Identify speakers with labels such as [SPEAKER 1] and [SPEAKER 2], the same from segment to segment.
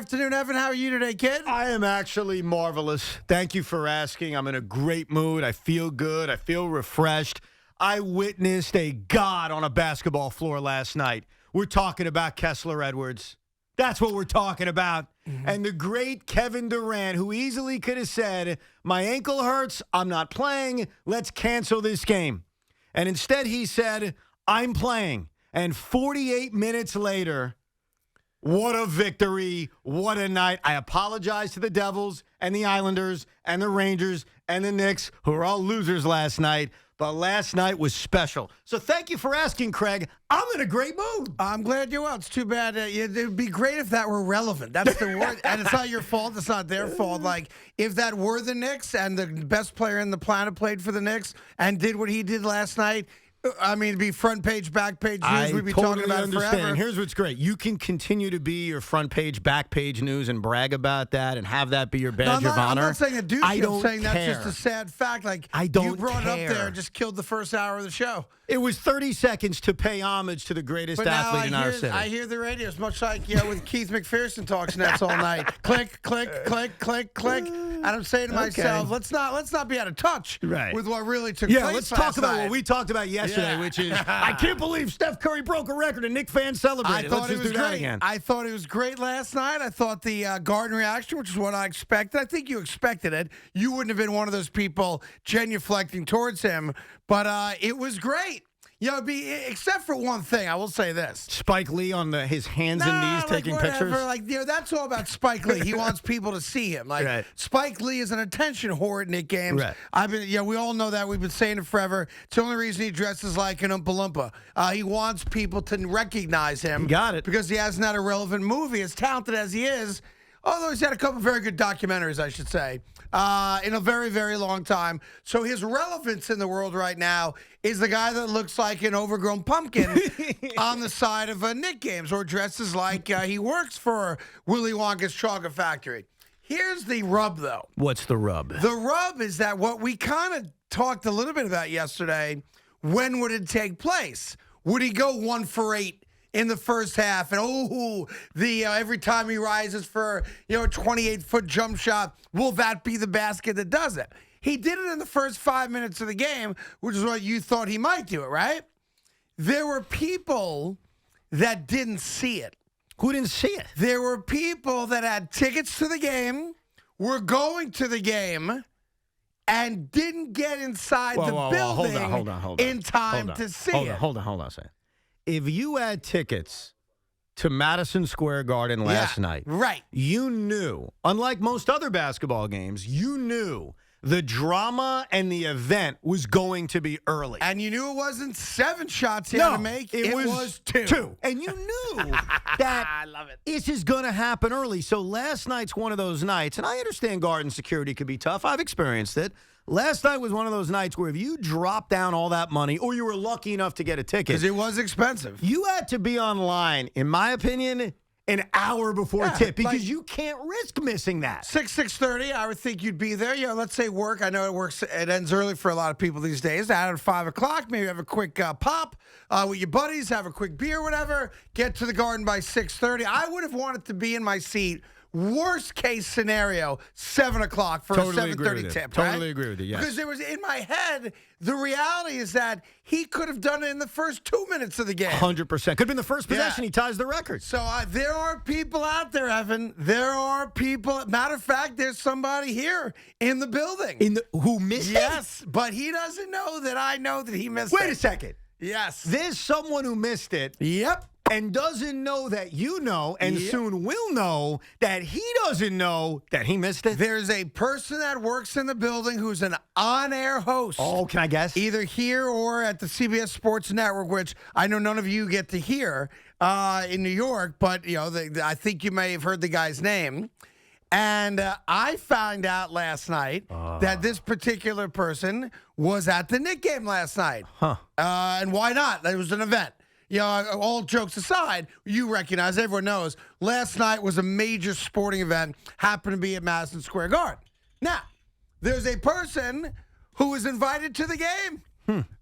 [SPEAKER 1] afternoon, Evan. How are you today, kid?
[SPEAKER 2] I am actually marvelous. Thank you for asking. I'm in a great mood. I feel good. I feel refreshed. I witnessed a god on a basketball floor last night. We're talking about Kessler Edwards. That's what we're talking about. Mm-hmm. And the great Kevin Durant, who easily could have said, my ankle hurts, I'm not playing, let's cancel this game. And instead he said, I'm playing. And 48 minutes later, what a victory. What a night. I apologize to the Devils and the Islanders and the Rangers and the Knicks, who were all losers last night. But last night was special. So thank you for asking, Craig. I'm in a great mood.
[SPEAKER 1] I'm glad you're well. It's too bad. It would be great if that were relevant. That's the word. And it's not your fault. It's not their fault. Like, if that were the Knicks and the best player in the planet played for the Knicks and did what he did last night, I mean, it'd be front page, back page news. We'd be talking about it forever.
[SPEAKER 2] And here's what's great. You can continue to be your front page, back page news and brag about that and have that be your badge of honor.
[SPEAKER 1] I'm not saying a douche. I'm saying
[SPEAKER 2] care.
[SPEAKER 1] That's just a sad fact. Like,
[SPEAKER 2] I don't
[SPEAKER 1] you brought
[SPEAKER 2] care.
[SPEAKER 1] it up there and just killed the first hour of the show.
[SPEAKER 2] It was 30 seconds to pay homage to the greatest athlete in our city.
[SPEAKER 1] I hear the radio. It's much like with Keith McPherson talks Nets all night. Click, click, click, click, click. And I'm saying to myself, let's not be out of touch with what really took place.
[SPEAKER 2] Yeah, let's talk about what we talked about yesterday, which is I can't believe Steph Curry broke a record and Knick fans celebrated. Let's just do that again.
[SPEAKER 1] I thought it was great last night. I thought the Garden reaction, which is what I expected. I think you expected it. You wouldn't have been one of those people genuflecting towards him, but it was great. Except for one thing, I will say this.
[SPEAKER 2] Spike Lee on his hands and knees taking pictures?
[SPEAKER 1] That's all about Spike Lee. He wants people to see him. Spike Lee is an attention whore at Knick games. Right. We all know that. We've been saying it forever. It's the only reason he dresses like an Oompa Loompa. He wants people to recognize him.
[SPEAKER 2] You got it.
[SPEAKER 1] Because he hasn't had a relevant movie, as talented as he is. Although he's had a couple of very good documentaries, I should say, in a very, very long time. So his relevance in the world right now is the guy that looks like an overgrown pumpkin on the side of Knick games or dresses like he works for Willy Wonka's chocolate factory. Here's the rub, though.
[SPEAKER 2] What's the rub?
[SPEAKER 1] The rub is that what we kind of talked a little bit about yesterday, when would it take place? Would he go 1 for 8? In the first half, and every time he rises for a 28-foot jump shot, will that be the basket that does it? He did it in the first 5 minutes of the game, which is what you thought he might do it, right? There were people that didn't see it.
[SPEAKER 2] Who didn't see it?
[SPEAKER 1] There were people that had tickets to the game, were going to the game, and didn't get inside the building
[SPEAKER 2] hold on.
[SPEAKER 1] in time to see it.
[SPEAKER 2] Hold on a second. If you had tickets to Madison Square Garden last night, you knew, unlike most other basketball games, you knew the drama and the event was going to be early.
[SPEAKER 1] And you knew it wasn't 7 shots he had to make. It was 2.
[SPEAKER 2] And you knew that
[SPEAKER 1] I love it.
[SPEAKER 2] This is going to happen early. So last night's one of those nights, and I understand Garden security could be tough. I've experienced it. Last night was one of those nights where if you dropped down all that money or you were lucky enough to get a ticket.
[SPEAKER 1] Because it was expensive.
[SPEAKER 2] You had to be online, in my opinion, an hour before tip because you can't risk missing that.
[SPEAKER 1] 6:30, I would think you'd be there. Let's say work. I know it ends early for a lot of people these days. Out at 5 o'clock, maybe have a quick pop with your buddies, have a quick beer, whatever. Get to the Garden by 6:30. I would have wanted to be in my seat. Worst case scenario, 7 o'clock for a 7:30 tip.
[SPEAKER 2] Totally agree with you, yes.
[SPEAKER 1] Because there was, in my head, the reality is that he could have done it in the first 2 minutes of the game.
[SPEAKER 2] 100%. Could have been the first possession. He ties the record.
[SPEAKER 1] So there are people out there, Evan. There are people. Matter of fact, there's somebody here in the building.
[SPEAKER 2] Who missed it?
[SPEAKER 1] Yes, but he doesn't know that I know that he missed it.
[SPEAKER 2] Wait a second.
[SPEAKER 1] Yes.
[SPEAKER 2] There's someone who missed it.
[SPEAKER 1] Yep.
[SPEAKER 2] And doesn't know that you know, and soon will know that he doesn't know that he missed it.
[SPEAKER 1] There's a person that works in the building who's an on-air host.
[SPEAKER 2] Oh, can I guess?
[SPEAKER 1] Either here or at the CBS Sports Network, which I know none of you get to hear in New York, but I think you may have heard the guy's name. And I found out last night that this particular person was at the Knick game last night. And why not? It was an event. All jokes aside, you recognize, everyone knows, last night was a major sporting event, happened to be at Madison Square Garden. Now, there's a person who was invited to the game.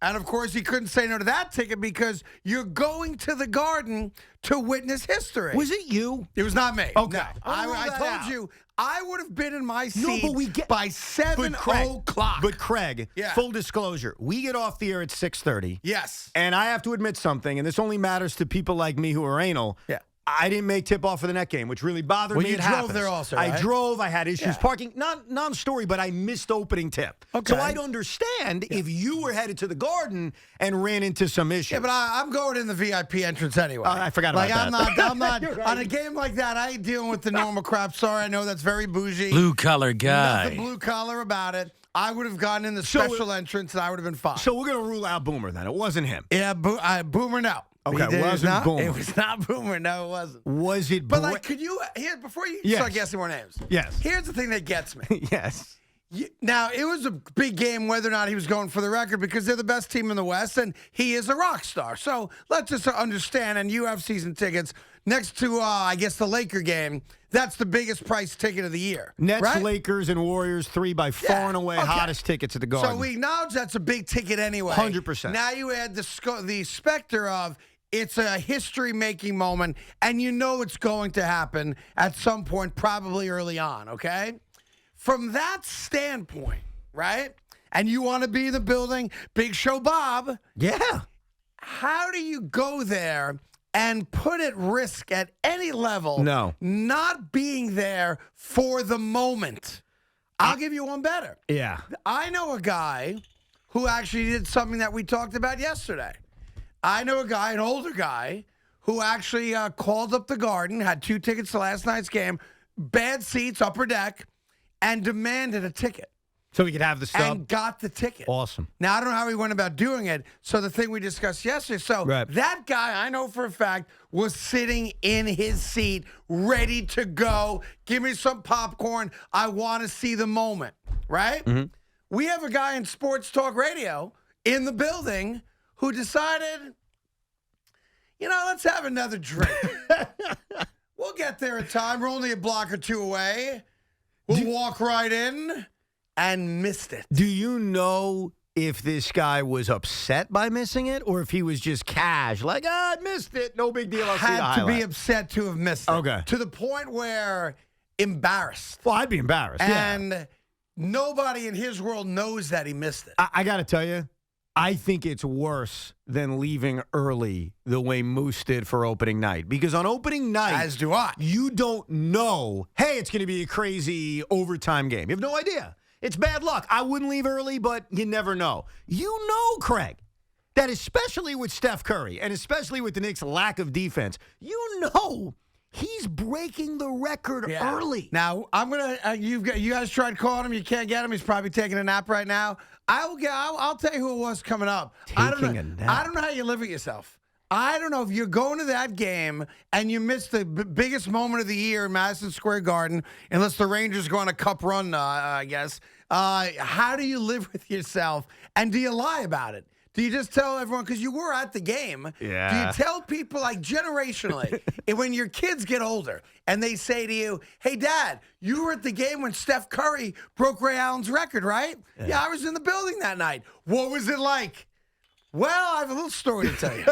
[SPEAKER 1] And, of course, he couldn't say no to that ticket because you're going to the Garden to witness history.
[SPEAKER 2] Was it you?
[SPEAKER 1] It was not me.
[SPEAKER 2] Okay.
[SPEAKER 1] No. I told you, I would have been in my seat by 7 o'clock.
[SPEAKER 2] But, Craig,
[SPEAKER 1] Yeah.
[SPEAKER 2] full disclosure, we get off the air at 6:30.
[SPEAKER 1] Yes.
[SPEAKER 2] And I have to admit something, and this only matters to people like me who are anal.
[SPEAKER 1] Yeah.
[SPEAKER 2] I didn't make tip-off for the net game, which really bothered me.
[SPEAKER 1] You
[SPEAKER 2] It
[SPEAKER 1] drove
[SPEAKER 2] happens.
[SPEAKER 1] there also,
[SPEAKER 2] I
[SPEAKER 1] right?
[SPEAKER 2] drove. I had issues parking. Not non-story, but I missed opening tip.
[SPEAKER 1] Okay.
[SPEAKER 2] So I'd understand if you were headed to the Garden and ran into some issues.
[SPEAKER 1] Yeah, but I'm going in the VIP entrance anyway.
[SPEAKER 2] I forgot about that.
[SPEAKER 1] I'm not
[SPEAKER 2] You're right.
[SPEAKER 1] on a game like that. I ain't dealing with the normal crap. Sorry, I know that's very bougie.
[SPEAKER 3] Blue collar guy.
[SPEAKER 1] Nothing blue collar about it. I would have gotten in the special entrance and I would have been fine.
[SPEAKER 2] So we're going to rule out Boomer then. It wasn't him.
[SPEAKER 1] Yeah, Boomer, no.
[SPEAKER 2] Okay, it wasn't
[SPEAKER 1] not,
[SPEAKER 2] Boomer.
[SPEAKER 1] It was not Boomer. No, it wasn't.
[SPEAKER 2] Was it?
[SPEAKER 1] But could you before you start guessing more names?
[SPEAKER 2] Yes.
[SPEAKER 1] Here's the thing that gets me.
[SPEAKER 2] Yes.
[SPEAKER 1] Now, it was a big game whether or not he was going for the record because they're the best team in the West and he is a rock star. So let's just understand, and you have season tickets next to, I guess, the Laker game. That's the biggest price ticket of the year.
[SPEAKER 2] Nets,
[SPEAKER 1] right?
[SPEAKER 2] Lakers, and Warriors, 3 by far and away hottest tickets at the Garden.
[SPEAKER 1] So we acknowledge that's a big ticket anyway.
[SPEAKER 2] 100%.
[SPEAKER 1] Now you add the specter of it's a history-making moment, and you know it's going to happen at some point, probably early on, okay? From that standpoint, right? And you want to be in the building, Big Show Bob.
[SPEAKER 2] Yeah.
[SPEAKER 1] How do you go there and put at risk at any level not being there for the moment? I'll give you one better.
[SPEAKER 2] Yeah.
[SPEAKER 1] I know a guy who actually did something that we talked about yesterday. I know a guy, an older guy, who actually called up the Garden, had 2 tickets to last night's game, bad seats, upper deck, and demanded a ticket.
[SPEAKER 2] So we could have the stub?
[SPEAKER 1] And got the ticket.
[SPEAKER 2] Awesome.
[SPEAKER 1] Now, I don't know how he went about doing it. So the thing we discussed yesterday. So that guy, I know for a fact, was sitting in his seat, ready to go. Give me some popcorn. I want to see the moment, right? Mm-hmm. We have a guy in Sports Talk Radio in the building who decided, let's have another drink. We'll get there in time. We're only a block or 2 away. We'll walk right in. And missed it.
[SPEAKER 2] Do you know if this guy was upset by missing it or if he was just cash, like, I missed it, no big deal, I'll see the
[SPEAKER 1] Had to
[SPEAKER 2] highlight.
[SPEAKER 1] be upset to have missed it.
[SPEAKER 2] Okay.
[SPEAKER 1] To the point where embarrassed.
[SPEAKER 2] Well, I'd be embarrassed,
[SPEAKER 1] And nobody in his world knows that he missed it.
[SPEAKER 2] I got to tell you, I think it's worse than leaving early the way Moose did for opening night. Because on opening night,
[SPEAKER 1] as do I,
[SPEAKER 2] you don't know, hey, it's going to be a crazy overtime game. You have no idea. It's bad luck. I wouldn't leave early, but you never know. You know, Craig, that especially with Steph Curry and especially with the Knicks' lack of defense, you know he's breaking the record early.
[SPEAKER 1] Now, I'm going to, you guys tried calling him. You can't get him. He's probably taking a nap right now. I'll tell you who it was coming up. I don't know how you live with yourself. I don't know if you're going to that game and you miss the biggest moment of the year in Madison Square Garden, unless the Rangers go on a cup run, I guess. How do you live with yourself? And do you lie about it? Do you just tell everyone, because you were at the game, do you tell people, like, generationally, when your kids get older and they say to you, hey, Dad, you were at the game when Steph Curry broke Ray Allen's record, right? Yeah, I was in the building that night. What was it like? Well, I have a little story to tell you.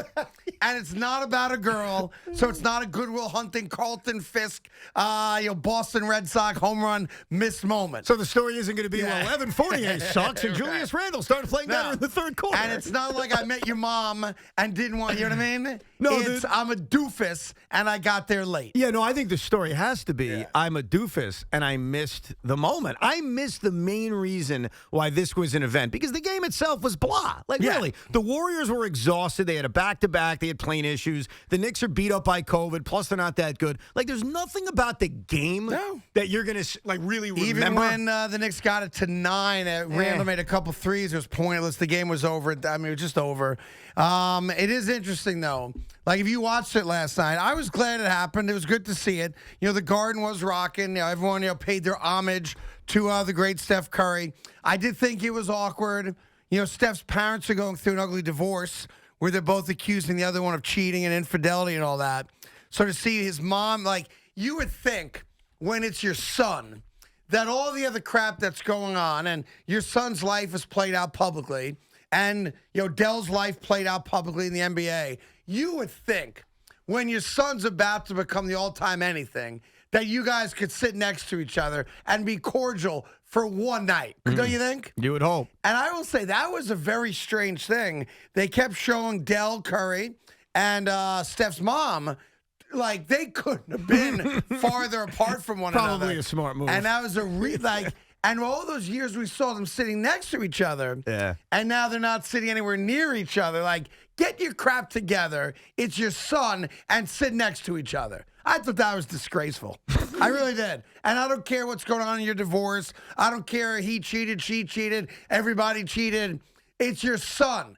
[SPEAKER 1] And it's not about a girl, so it's not a Goodwill Hunting, Carlton Fisk, Boston Red Sox home run missed moment.
[SPEAKER 2] So the story isn't going to be, well, Evan Fournier sucks and Julius Randle started playing better in the third quarter.
[SPEAKER 1] And it's not like I met your mom and didn't want, you know what I mean?
[SPEAKER 2] No,
[SPEAKER 1] I'm a doofus and I got there late.
[SPEAKER 2] Yeah, no, I think the story has to be I'm a doofus and I missed the moment. I missed the main reason why this was an event because the game itself was blah. Like, really, the Warriors were exhausted. They had a back-to-back. They had plane issues. The Knicks are beat up by COVID, plus they're not that good. Like, there's nothing about the game that you're going to, like, really remember.
[SPEAKER 1] Even when the Knicks got it to 9, Randle made a couple threes. It was pointless. The game was over. I mean, it was just over. It is interesting, though. Like, if you watched it last night, I was glad it happened. It was good to see it. The Garden was rocking. Everyone, paid their homage to the great Steph Curry. I did think it was awkward. Steph's parents are going through an ugly divorce where they're both accusing the other one of cheating and infidelity and all that. So to see his mom, like, you would think when it's your son that all the other crap that's going on and your son's life is played out publicly and Dell's life played out publicly in the NBA, you would think when your son's about to become the all-time anything that you guys could sit next to each other and be cordial for one night. Don't you think?
[SPEAKER 2] You would hope.
[SPEAKER 1] And I will say that was a very strange thing. They kept showing Dell Curry and Steph's mom, like they couldn't have been farther apart from one another.
[SPEAKER 2] Probably a smart move.
[SPEAKER 1] And that was and all those years we saw them sitting next to each other.
[SPEAKER 2] Yeah.
[SPEAKER 1] And now they're not sitting anywhere near each other. Like, get your crap together. It's your son, and sit next to each other. I thought that was disgraceful. I really did. And I don't care what's going on in your divorce. I don't care he cheated, she cheated, everybody cheated. It's your son.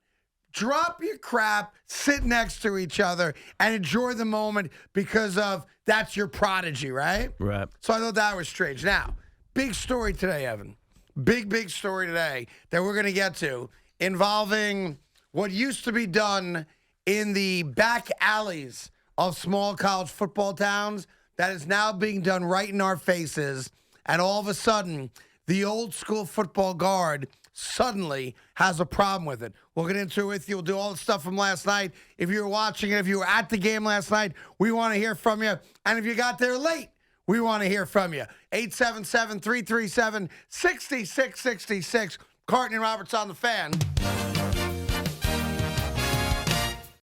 [SPEAKER 1] Drop your crap, sit next to each other, and enjoy the moment because of that's your prodigy, right?
[SPEAKER 2] Right.
[SPEAKER 1] So I thought that was strange. Now, big story today, Evan. Big story today that we're going to get to involving what used to be done in the back alleys of small college football towns that is now being done right in our faces. And all of a sudden, the old school football guard suddenly has a problem with it. We'll get into it with you. We'll do all the stuff from last night. If you were watching it, if you were at the game last night, we want to hear from you. And if you got there late, we want to hear from you. 877-337-6666. Carton Roberts on the Fan.